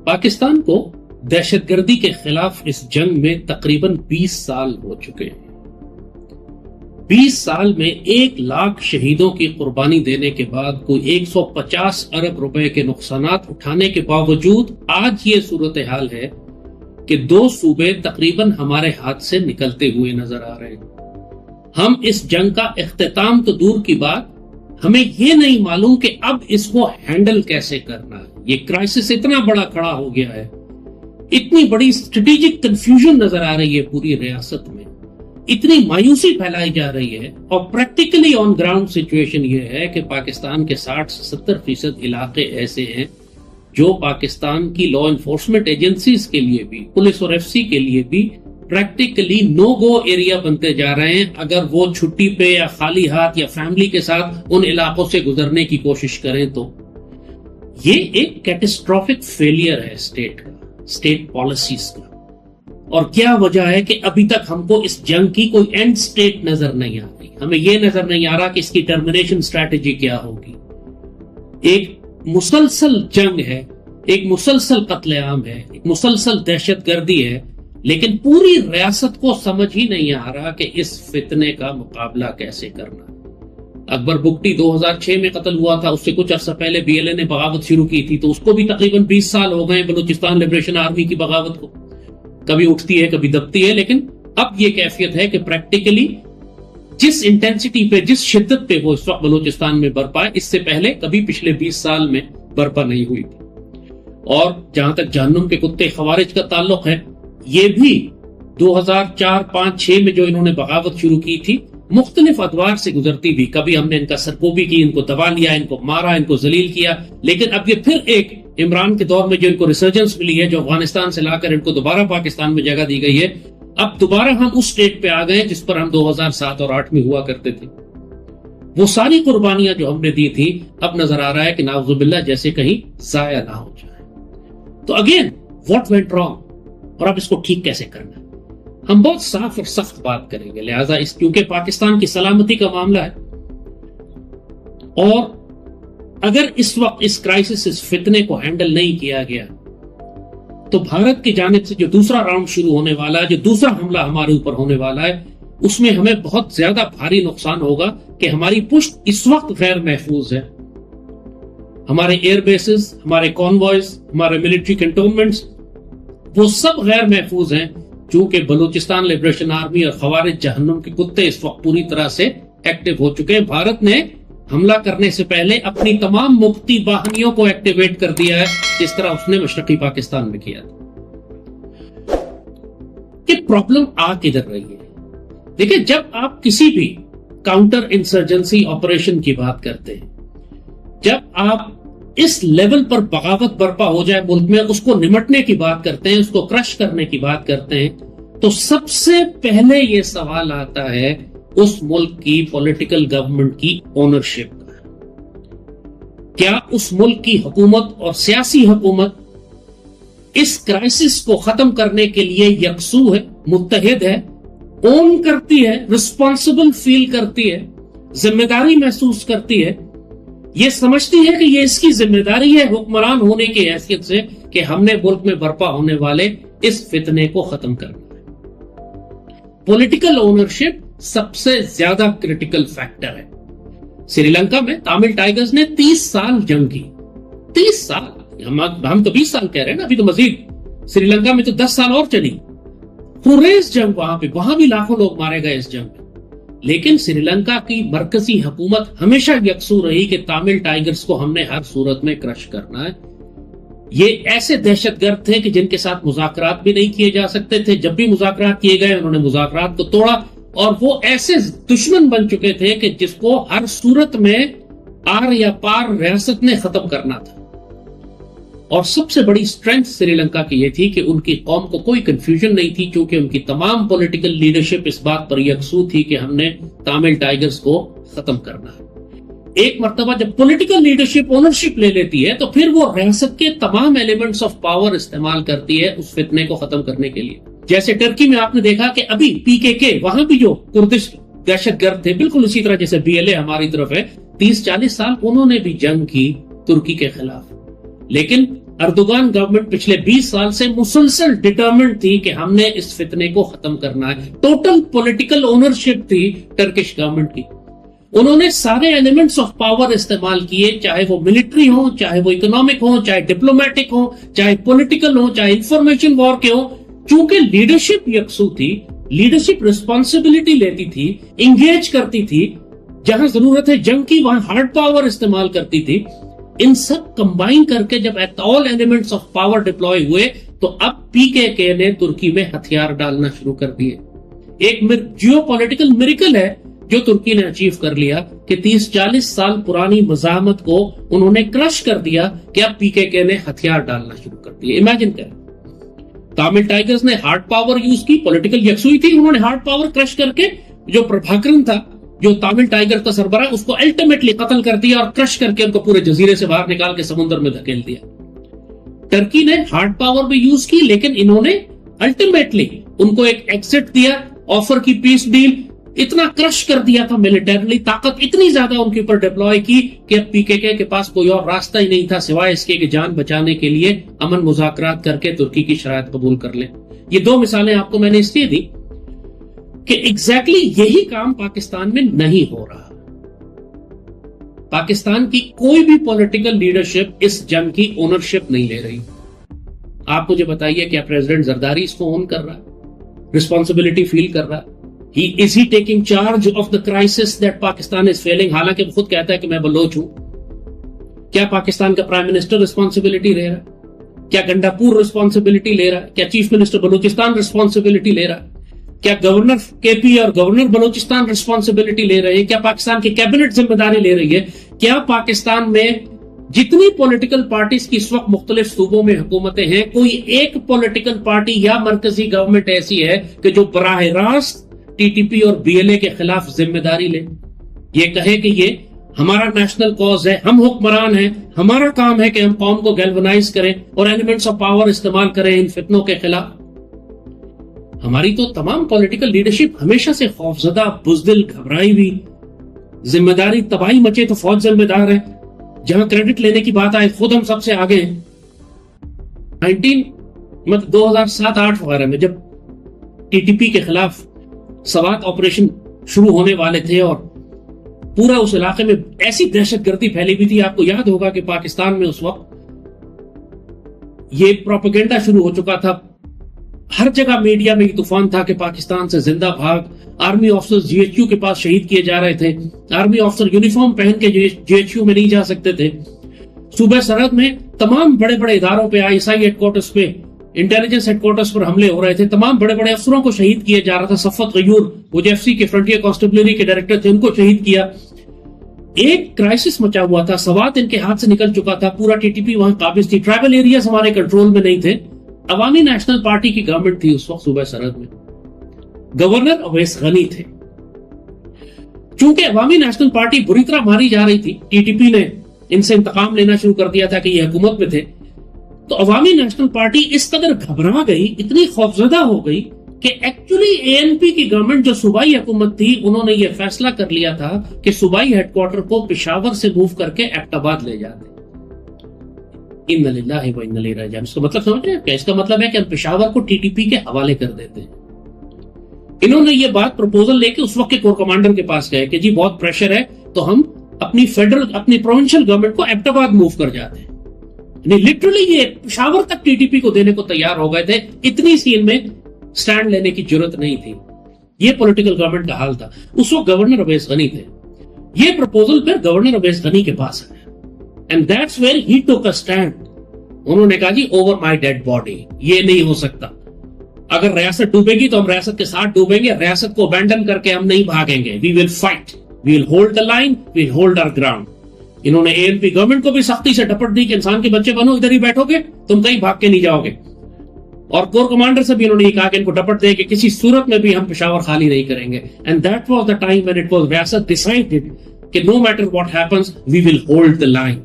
پاکستان کو دہشت گردی کے خلاف اس جنگ میں تقریباً 20 سال ہو چکے ہیں۔ 20 سال میں 1 لاکھ شہیدوں کی قربانی دینے کے بعد کوئی 150 ارب روپے کے نقصانات اٹھانے کے باوجود آج یہ صورتحال ہے کہ 2 صوبے تقریباً ہمارے ہاتھ سے نکلتے ہوئے نظر آ رہے ہیں۔ ہم اس جنگ کا اختتام تو دور کی بات، ہمیں یہ نہیں معلوم کہ اب اس کو ہینڈل کیسے کرنا ہے۔ یہ کرائسس اتنا بڑا کھڑا ہو گیا ہے، اتنی بڑی اسٹریٹجک کنفیوژن نظر آ رہی ہے پوری ریاست میں، اتنی مایوسی پھیلائی جا رہی ہے، اور پریکٹیکلی آن گراؤنڈ سچویشن یہ ہے کہ پاکستان کے 60-70% علاقے ایسے ہیں جو پاکستان کی لا انفورسمنٹ ایجنسیز کے لیے بھی، پولیس اور ایف سی کے لیے بھی پریکٹیکلی نو گو ایریا بنتے جا رہے ہیں اگر وہ چھٹی پہ یا خالی ہاتھ یا فیملی کے ساتھ ان علاقوں سے گزرنے کی کوشش کریں تو۔ یہ ایک کیٹاسٹرافک فیلئر ہے اسٹیٹ کا، اسٹیٹ پالیسیز کا۔ اور کیا وجہ ہے کہ ابھی تک ہم کو اس جنگ کی کوئی اینڈ اسٹیٹ نظر نہیں آ رہی، ہمیں یہ نظر نہیں آ رہا کہ اس کی ٹرمینیشن اسٹریٹجی کیا ہوگی۔ ایک مسلسل جنگ ہے، ایک مسلسل قتل عام ہے، ایک مسلسل دہشت گردی ہے، لیکن پوری ریاست کو سمجھ ہی نہیں آ رہا کہ اس فتنے کا مقابلہ کیسے کرنا۔ اکبر بگٹی 2006 میں قتل ہوا تھا، اس سے کچھ عرصہ پہلے بی ایل اے نے بغاوت شروع کی تھی، تو اس کو بھی تقریباً 20 سال ہو گئے بلوچستان لبریشن آرمی کی بغاوت کو، کبھی اٹھتی ہے کبھی دبتی ہے، لیکن اب یہ کیفیت ہے کہ پریکٹیکلی جس انٹینسٹی پہ، جس شدت پہ وہ اس وقت بلوچستان میں برپا ہے، اس سے پہلے کبھی پچھلے 20 سال میں برپا نہیں ہوئی تھی۔ اور جہاں تک جہنم کے کتے خوارج کا تعلق ہے، یہ بھی 2004، 5، 6 میں جو انہوں نے بغاوت شروع کی تھی مختلف ادوار سے گزرتی بھی، کبھی ہم نے ان کا سرکوبی کی، ان کو دبا لیا، ان کو مارا، ان کو ذلیل کیا، لیکن اب یہ پھر ایک عمران کے دور میں جو ان کو ریسرجنس ملی ہے، جو افغانستان سے لا کر ان کو دوبارہ پاکستان میں جگہ دی گئی ہے، اب دوبارہ ہم اس سٹیٹ پہ آ گئے جس پر ہم 2007 اور 8 میں ہوا کرتے تھے۔ وہ ساری قربانیاں جو ہم نے دی تھی اب نظر آ رہا ہے کہ نعوذ باللہ جیسے کہیں ضائع نہ ہو جائے۔ تو اگین واٹ وینٹ رانگ، اور اب اس کو ٹھیک کیسے کرنا ہے، ہم بہت صاف اور سخت بات کریں گے، لہٰذا کیونکہ پاکستان کی سلامتی کا معاملہ ہے، اور اگر اس وقت اس کرائسس، اس فتنے کو ہینڈل نہیں کیا گیا تو بھارت کی جانب سے جو دوسرا راؤنڈ شروع ہونے والا ہے، جو دوسرا حملہ ہمارے اوپر ہونے والا ہے، اس میں ہمیں بہت زیادہ بھاری نقصان ہوگا کہ ہماری پشت اس وقت غیر محفوظ ہے۔ ہمارے ایئر بیسز، ہمارے کانوائز، ہمارے ملٹری کنٹونمنٹس، وہ سب غیر محفوظ ہیں، چونکہ بلوچستان لبریشن آرمی اور خوارج جہنم کے کتے اس وقت پوری طرح سے ایکٹیو ہو چکے ہیں۔ بھارت نے حملہ کرنے سے پہلے اپنی تمام مفتی باہنیوں کو ایکٹیویٹ کر دیا ہے، جس طرح اس نے مشرقی پاکستان میں کیا تھا۔ کہ پرابلم آ کدھر رہی ہے؟ دیکھیں، جب آپ کسی بھی کاؤنٹر انسرجنسی آپریشن کی بات کرتے ہیں، جب آپ اس لیول پر بغاوت برپا ہو جائے ملک میں، اس کو نمٹنے کی بات کرتے ہیں، اس کو کرش کرنے کی بات کرتے ہیں، تو سب سے پہلے یہ سوال آتا ہے اس ملک کی پولیٹیکل گورنمنٹ کی اونرشپ کا۔ کیا اس ملک کی حکومت اور سیاسی حکومت اس کرائسس کو ختم کرنے کے لیے یکسو ہے، متحد ہے، اون کرتی ہے، رسپانسبل فیل کرتی ہے، ذمہ داری محسوس کرتی ہے، یہ سمجھتی ہے کہ یہ اس کی ذمہ داری ہے حکمران ہونے کی حیثیت سے کہ ہم نے ملک میں برپا ہونے والے اس فتنے کو ختم کرنا ہے۔ پولیٹیکل اونرشپ سب سے زیادہ کریٹیکل فیکٹر ہے۔ سری لنکا میں تامل ٹائیگرز نے 30 سال جنگ کی، 30 سال، ہم تو 20 سال کہہ رہے ہیں نا، ابھی تو مزید سری لنکا میں تو 10 سال اور چلی، خونریز جنگ وہاں بھی لاکھوں لوگ مارے گئے اس جنگ میں، لیکن سری لنکا کی مرکزی حکومت ہمیشہ یکسو رہی کہ تامل ٹائیگرز کو ہم نے ہر صورت میں کرش کرنا ہے۔ یہ ایسے دہشت گرد تھے کہ جن کے ساتھ مذاکرات بھی نہیں کیے جا سکتے تھے، جب بھی مذاکرات کیے گئے انہوں نے مذاکرات کو توڑا، اور وہ ایسے دشمن بن چکے تھے کہ جس کو ہر صورت میں آر یا پار ریاست نے ختم کرنا تھا۔ اور سب سے بڑی سٹرینتھ سری لنکا کی یہ تھی کہ ان کی قوم کو کوئی کنفیوژن نہیں تھی، کیونکہ ان کی تمام پولیٹیکل لیڈرشپ اس بات پر یکسو تھی کہ ہم نے تامل ٹائیگرز کو ختم کرنا ہے۔ ایک مرتبہ جب پولیٹیکل لیڈرشپ اونرشپ لے لیتی ہے تو پھر وہ ریاست کے تمام ایلیمنٹس آف پاور استعمال کرتی ہے اس فتنے کو ختم کرنے کے لیے۔ جیسے ٹرکی میں آپ نے دیکھا کہ ابھی PKK، وہاں بھی جو کردش دہشت گرد تھے، بالکل اسی طرح جیسے BLA ہماری طرف ہے، 30-40 سال انہوں نے بھی جنگ کی ترکی کے خلاف، لیکن اردوغان گورنمنٹ پچھلے 20 سال سے مسلسل ڈٹرمنٹ تھی کہ ہم نے اس فتنے کو ختم کرنا ہے. ٹوٹل پولیٹیکل اونرشپ تھی ٹرکش گورنمنٹ کی. انہوں نے سارے ایلیمنٹس آف پاور استعمال کیے, چاہے وہ ملٹری ہو, چاہے وہ اکنامک ہو, چاہے ڈپلومیٹک ہو, چاہے پولیٹیکل ہو, چاہے انفارمیشن وار کے ہو. چونکہ لیڈرشپ یکسو تھی, لیڈرشپ ریسپانسبلٹی لیتی تھی, انگیج کرتی تھی, جہاں ضرورت ہے جنگ کی وہاں ہارڈ پاور استعمال کرتی تھی. ان سب کمبائن کر کے جب all elements of power deploy ہوئے تو اب PKK نے ترکی میں ہتھیار ڈالنا شروع کر دیے. ایک جیو پولیٹیکل میریکل ہے جو ترکی نے اچیو کر لیا کہ 30-40 سال پرانی مزاحمت کو انہوں نے کرش کر دیا کہ اب PKK نے ہتھیار ڈالنا شروع کر دیے. امیجن کریں, تامل ٹائگرز نے ہارڈ پاور یوز کی, پولیٹیکل یکسوئی تھی, انہوں نے ہارڈ پاور کرش کر کے جو پربھاکرن تھا, جو تامل ٹائگر کا سربراہ, اس کو الٹیمیٹلی قتل کر دیا اور کرش کر کے ان کو پورے جزیرے سے باہر نکال کے سمندر میں دھکیل دیا. ٹرکی نے ہارڈ پاور بھی یوز کی, لیکن انہوں نے الٹیمیٹلی ان کو ایک ایکسٹ دیا, آفر کی پیس ڈیل, اتنا کرش کر دیا تھا ملٹریلی, طاقت اتنی زیادہ ان کے اوپر ڈپلوائے کی کہ اب PKK کے پاس کوئی اور راستہ ہی نہیں تھا سوائے اس کے کہ جان بچانے کے لیے امن مذاکرات کر کے ترکی کی شرائط قبول کر لیں. یہ 2 مثالیں آپ کو میں نے اس لیے دی کہ ایگزیکٹلی یہی کام پاکستان میں نہیں ہو رہا. پاکستان کی کوئی بھی پولیٹیکل لیڈرشپ اس جنگ کی اونرشپ نہیں لے رہی. آپ مجھے بتائیے کیا پریزیڈنٹ زرداری اس کو اون کر رہا ہے, رسپانسبلٹی فیل کر رہا ہے؟ Is he taking charge of the crisis that Pakistan is failing? حالانکہ وہ خود کہتا ہے کہ میں بلوچ ہوں. کیا پاکستان کا پرائم منسٹر رسپانسبلٹی لے رہا ہے؟ کیا گنڈاپور رسپانسبلٹی لے رہا ہے؟ کیا چیف منسٹر بلوچستان رسپانسبلٹی لے رہا ہے؟ کیا گورنر KP اور گورنر بلوچستان رسپانسبلٹی لے رہے ہیں؟ کیا پاکستان کی کیبنٹ ذمہ داری لے رہی ہے؟ کیا پاکستان میں جتنی پولیٹیکل پارٹیز کی اس وقت مختلف صوبوں میں حکومتیں ہیں, کوئی ایک پولیٹیکل پارٹی یا مرکزی گورنمنٹ ایسی ہے کہ جو براہ راست TTP اور BLA کے خلاف ذمہ داری لے, یہ کہے کہ یہ ہمارا نیشنل کاز ہے, ہم حکمران ہیں, ہمارا کام ہے کہ ہم قوم کو گیلونائز کریں اور ایلیمنٹس آف پاور استعمال کریں ان فتنوں کے خلاف؟ ہماری تو تمام پولیٹیکل لیڈرشپ ہمیشہ سے خوفزدہ, بزدل, گھبرائی ہوئی, ذمہ داری تباہی مچے تو فوج ذمہ دار ہے, جہاں کریڈٹ لینے کی بات آئے خود ہم سب سے آگے ہیں. 2007-8 وغیرہ میں جب TTP کے خلاف سوات آپریشن شروع ہونے والے تھے اور پورا اس علاقے میں ایسی دہشت گردی پھیلی ہوئی تھی, آپ کو یاد ہوگا کہ پاکستان میں اس وقت یہ پروپیگنڈا شروع ہو چکا تھا, ہر جگہ میڈیا میں یہ طوفان تھا کہ پاکستان سے زندہ بھاگ, آرمی آفسر GHQ کے پاس شہید کیے جا رہے تھے, آرمی آفسر یونیفارم پہن کے GHQ میں نہیں جا سکتے تھے, صوبہ سرحد میں تمام بڑے بڑے اداروں پہ, ISI ہیڈ کوارٹرز پہ, انٹیلیجنس ہیڈ کوارٹرز پر حملے ہو رہے تھے, تمام بڑے بڑے افسروں کو شہید کیا جا رہا تھا. صفت غیور وہ JFC کے فرنٹیئر کانسٹیبلری کے ڈائریکٹر تھے, ان کو شہید کیا. ایک کرائسس مچا ہوا تھا, سوات ان کے ہاتھ سے نکل چکا تھا, پورا TTP وہاں قابض تھی, ٹرائبل ایریاز ہمارے کنٹرول میں نہیں تھے. عوامی نیشنل پارٹی کی گورنمنٹ تھی اس وقت صوبہ سرحد میں, گورنر اویس غنی تھے. چونکہ عوامی نیشنل پارٹی بری طرح ماری جا رہی تھی, TTP نے ان سے انتقام لینا شروع کر دیا تھا کہ یہ حکومت میں تھے, تو عوامی نیشنل پارٹی اس قدر گھبرا گئی, اتنی خوفزدہ ہو گئی کہ ایکچولی ANP کی گورنمنٹ جو صوبائی حکومت تھی, انہوں نے یہ فیصلہ کر لیا تھا کہ صوبائی ہیڈ کوارٹر کو پشاور سے موو کر کے ایبٹ آباد لے جاتے. ان للہ و انا الیہ راجعون. اس کا مطلب سمجھ رہے ہیں کیا؟ اس کا مطلب ہے کہ ہم پشاور کو TTP کے حوالے کر دیتے ہیں. انہوں نے یہ بات پروپوزل لے کے اس وقت کے کور کمانڈر کے پاس گئے کہ جی بہت پریشر ہے, تو ہم اپنی پروونشل گورنمنٹ کو ایبٹ آباد موو کر جاتے ہیں. لٹرلی یہ پشاور تک TTP کو دینے کو تیار ہو گئے تھے, اتنی سی ان میں سٹینڈ لینے کی ضرورت نہیں تھی. یہ پولیٹیکل گورنمنٹ کا حال تھا. اس وقت گورنر اویس غنی تھے. یہ پروپوزل پھر گورنر اویس غنی کے پاس ہے, اینڈ دیٹس ویئر ہی ٹوک اے اسٹینڈ. انہوں نے کہا G over my dad body, یہ نہیں ہو سکتا. اگر ریاست ڈوبے گی تو ہم ریاست کے ساتھ ڈوبیں گے, ریاست کو ابینڈن کر کے ہم نہیں بھاگیں گے. We will fight, we will hold the line, we will hold our ground. انہوں نے ANP گورنمنٹ کو بھی سختی سے ڈپٹ دی کہ انسان کے بچے بنو, ادھر ہی بیٹھو گے, تم کہیں بھاگ کے نہیں جاؤ گے. اور کور کمانڈر سے بھی انہوں نے یہ کہا کہ ان کو ڈپٹ دے کہ کسی صورت میں بھی ہم پشاور خالی نہیں کریں گے. And that was the time when it was ریاست ڈیسائیڈڈ کہ no matter what happens we will hold the line.